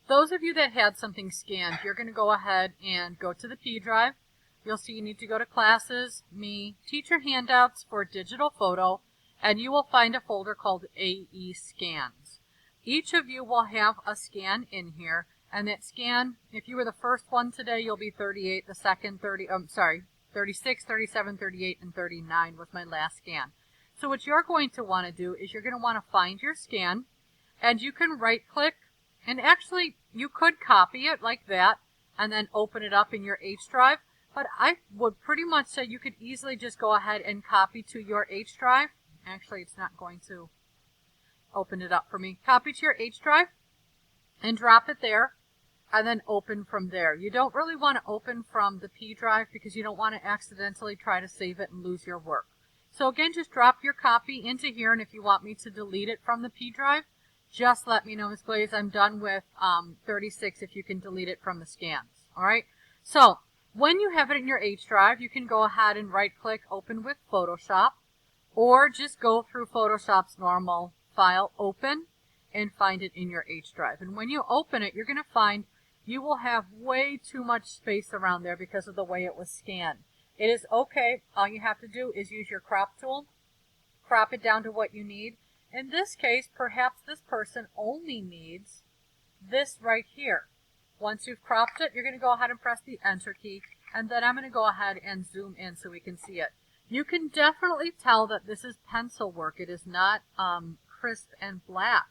those of you that had something scanned, you're going to go ahead and go to the P drive. You'll see you need to go to Classes, Me, Teacher Handouts for Digital Photo, and you will find a folder called AE Scans. Each of you will have a scan in here, and that scan, if you were the first one today, you'll be 38, the second 36, 37, 38, and 39 was my last scan. So what you're going to want to do is you're going to want to find your scan, and you can right click, and actually you could copy it like that and then open it up in your H drive, but I would pretty much say you could easily just go ahead and copy to your H drive. Actually, it's not going to open it up for me. Copy to your H drive and drop it there, and then open from there. You don't really want to open from the P drive because you don't want to accidentally try to save it and lose your work. So again, just drop your copy into here, and if you want me to delete it from the P drive, just let me know, Ms. Glaze. I'm done with 36 if you can delete it from the scans. All right. So when you have it in your H drive, you can go ahead and right click, open with Photoshop, or just go through Photoshop's normal file, open, and find it in your H drive. And when you open it, you're going to find you will have way too much space around there because of the way it was scanned. It is okay. All you have to do is use your crop tool, crop it down to what you need. In this case, perhaps this person only needs this right here. Once you've cropped it, you're going to go ahead and press the Enter key, and then I'm going to go ahead and zoom in so we can see it. You can definitely tell that this is pencil work. It is not crisp and black.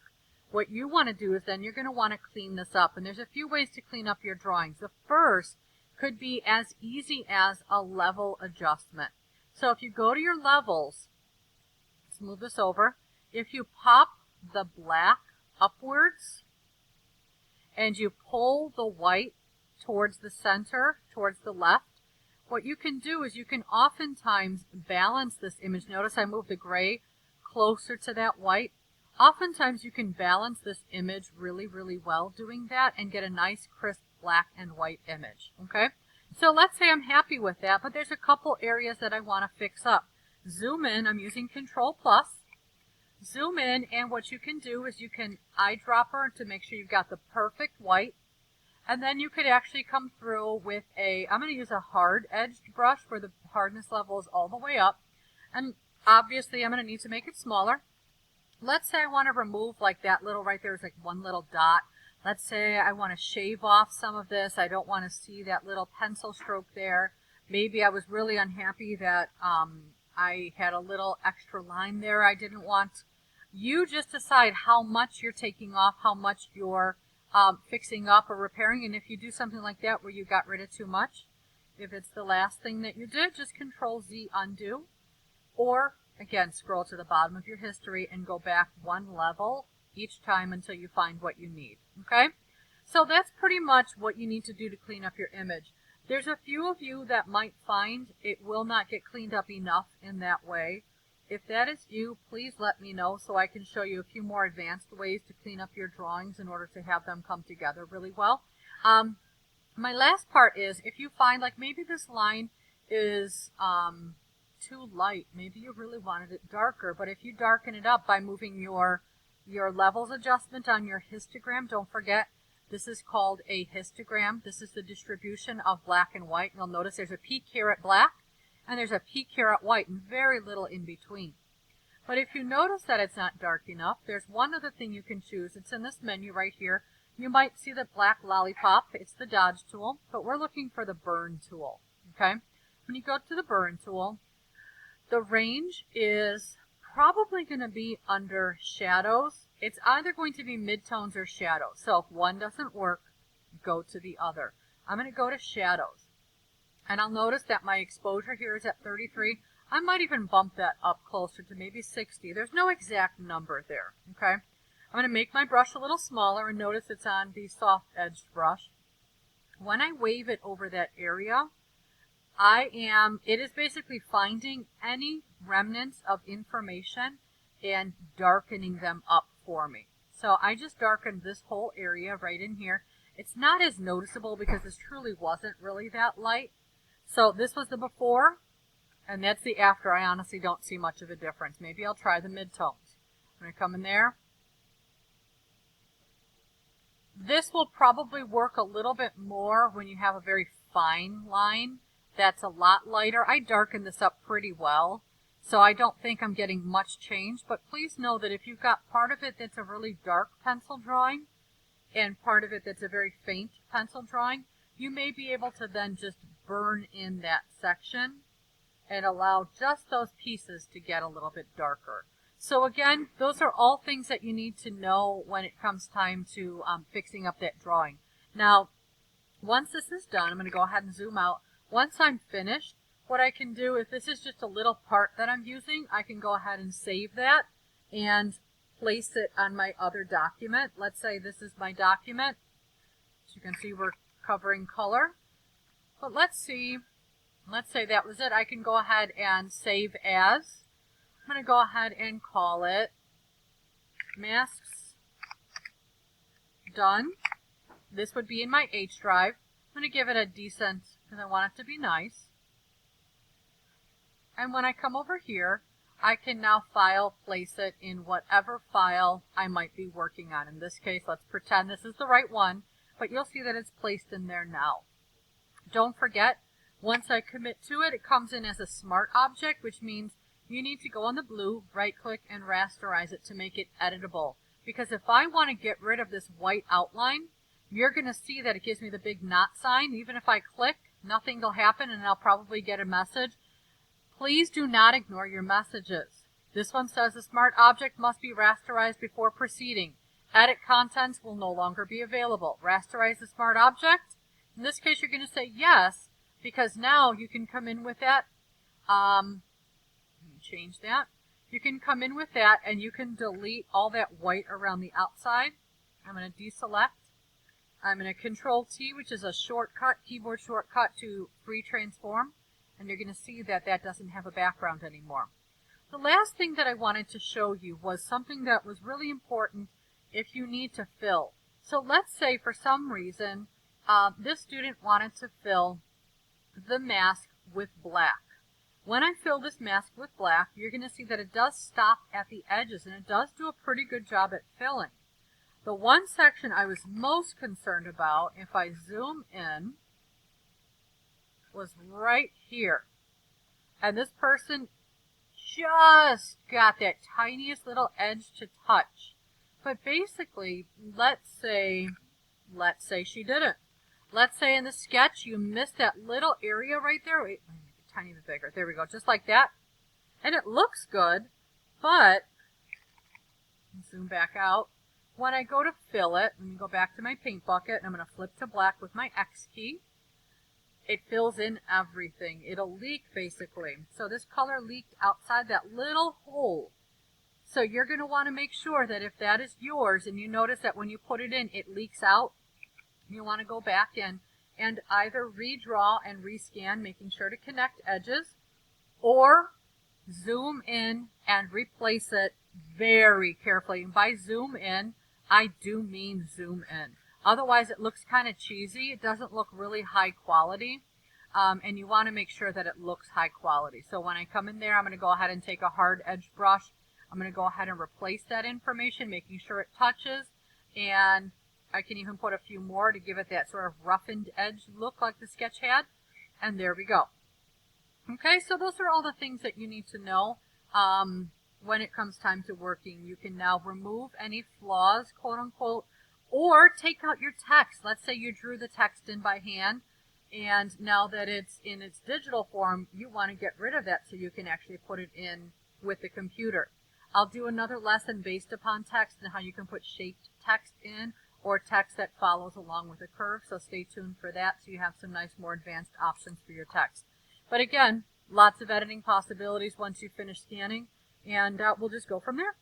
What you want to do is then you're going to want to clean this up, and there's a few ways to clean up your drawings. The first could be as easy as a level adjustment. So if you go to your levels, let's move this over. If you pop the black upwards and you pull the white towards the center, towards the left, what you can do is you can oftentimes balance this image. Notice I moved the gray closer to that white. Oftentimes you can balance this image really, really well doing that and get a nice crisp black and white image. Okay, so let's say I'm happy with that, but there's a couple areas that I want to fix up. Zoom in. I'm using Control Plus. Zoom in, and what you can do is you can eyedropper to make sure you've got the perfect white, and then you could actually come through with I'm going to use a hard edged brush where the hardness level is all the way up, and obviously I'm going to need to make it smaller. Let's say I want to remove like that little right there is like one little dot. Let's say I want to shave off some of this. I don't want to see that little pencil stroke there. Maybe I was really unhappy that I had a little extra line there I didn't want. You just decide how much you're taking off, how much you're fixing up or repairing. And if you do something like that where you got rid of too much, if it's the last thing that you did, just Control Z undo. Or again, scroll to the bottom of your history and go back one level each time until you find what you need. Okay? So that's pretty much what you need to do to clean up your image. There's a few of you that might find it will not get cleaned up enough in that way. If that is you, please let me know so I can show you a few more advanced ways to clean up your drawings in order to have them come together really well. My last part is if you find like maybe this line is too light, maybe you really wanted it darker, but if you darken it up by moving your levels adjustment on your histogram, don't forget this is called a histogram. This is the distribution of black and white. You'll notice there's a peak here at black and there's a peak here at white and very little in between. But if you notice that it's not dark enough, there's one other thing you can choose. It's in this menu right here. You might see the black lollipop. It's the dodge tool, but we're looking for the burn tool. Okay? When you go to the burn tool, the range is probably going to be under shadows. It's either going to be midtones or shadows. So if one doesn't work, go to the other. I'm going to go to shadows. And I'll notice that my exposure here is at 33. I might even bump that up closer to maybe 60. There's no exact number there. Okay? I'm going to make my brush a little smaller and notice it's on the soft edged brush. When I wave it over that area, it is basically finding any remnants of information and darkening them up for me. So I just darkened this whole area right in here. It's not as noticeable because this truly wasn't really that light. So this was the before, and that's the after. I honestly don't see much of a difference. Maybe I'll try the midtones. I'm going to come in there. This will probably work a little bit more when you have a very fine line that's a lot lighter. I darken this up pretty well, so I don't think I'm getting much change, but please know that if you've got part of it that's a really dark pencil drawing and part of it that's a very faint pencil drawing, you may be able to then just burn in that section and allow just those pieces to get a little bit darker. So again, those are all things that you need to know when it comes time to fixing up that drawing. Now, once this is done, I'm going to go ahead and zoom out. Once I'm finished, what I can do, if this is just a little part that I'm using, I can go ahead and save that and place it on my other document. Let's say this is my document. As you can see, we're covering color. But let's say that was it. I can go ahead and save as. I'm going to go ahead and call it Masks Done. This would be in my H drive. I'm going to give it a decent, because I want it to be nice. And when I come over here, I can now file place it in whatever file I might be working on. In this case, let's pretend this is the right one, but you'll see that it's placed in there now. Don't forget, once I commit to it, it comes in as a smart object, which means you need to go on the blue, right-click, and rasterize it to make it editable. Because if I want to get rid of this white outline, you're going to see that it gives me the big not sign. Even if I click, nothing will happen, and I'll probably get a message. Please do not ignore your messages. This one says the smart object must be rasterized before proceeding. Edit contents will no longer be available. Rasterize the smart object. In this case, you're going to say yes, because now you can come in with that. Change that. You can come in with that and you can delete all that white around the outside. I'm going to deselect. I'm going to Control T, which is a shortcut, keyboard shortcut to free transform. And you're going to see that that doesn't have a background anymore. The last thing that I wanted to show you was something that was really important if you need to fill. So let's say for some reason this student wanted to fill the mask with black. When I fill this mask with black, you're going to see that it does stop at the edges, and it does do a pretty good job at filling. The one section I was most concerned about, if I zoom in, was right here. And this person just got that tiniest little edge to touch. But basically, let's say she didn't. Let's say in the sketch you missed that little area right there. Wait, tiny bit bigger. There we go, just like that. And it looks good, but zoom back out. When I go to fill it, let me go back to my paint bucket, and I'm going to flip to black with my X key. It fills in everything. It'll leak basically. So this color leaked outside that little hole. So you're going to want to make sure that if that is yours and you notice that when you put it in, it leaks out, you want to go back in and either redraw and rescan, making sure to connect edges, or zoom in and replace it very carefully. And by zoom in, I do mean zoom in. Otherwise, it looks kind of cheesy. It doesn't look really high quality, and you want to make sure that it looks high quality. So when I come in there, I'm going to go ahead and take a hard edge brush. I'm going to go ahead and replace that information, making sure it touches, and I can even put a few more to give it that sort of roughened edge look like the sketch had. And there we go. Okay, so those are all the things that you need to know when it comes time to working. You can now remove any flaws, quote unquote, or take out your text. Let's say you drew the text in by hand, and now that it's in its digital form, you want to get rid of that so you can actually put it in with the computer. I'll do another lesson based upon text and how you can put shaped text in, or text that follows along with a curve, so stay tuned for that so you have some nice more advanced options for your text. But again, lots of editing possibilities once you finish scanning, and we'll just go from there.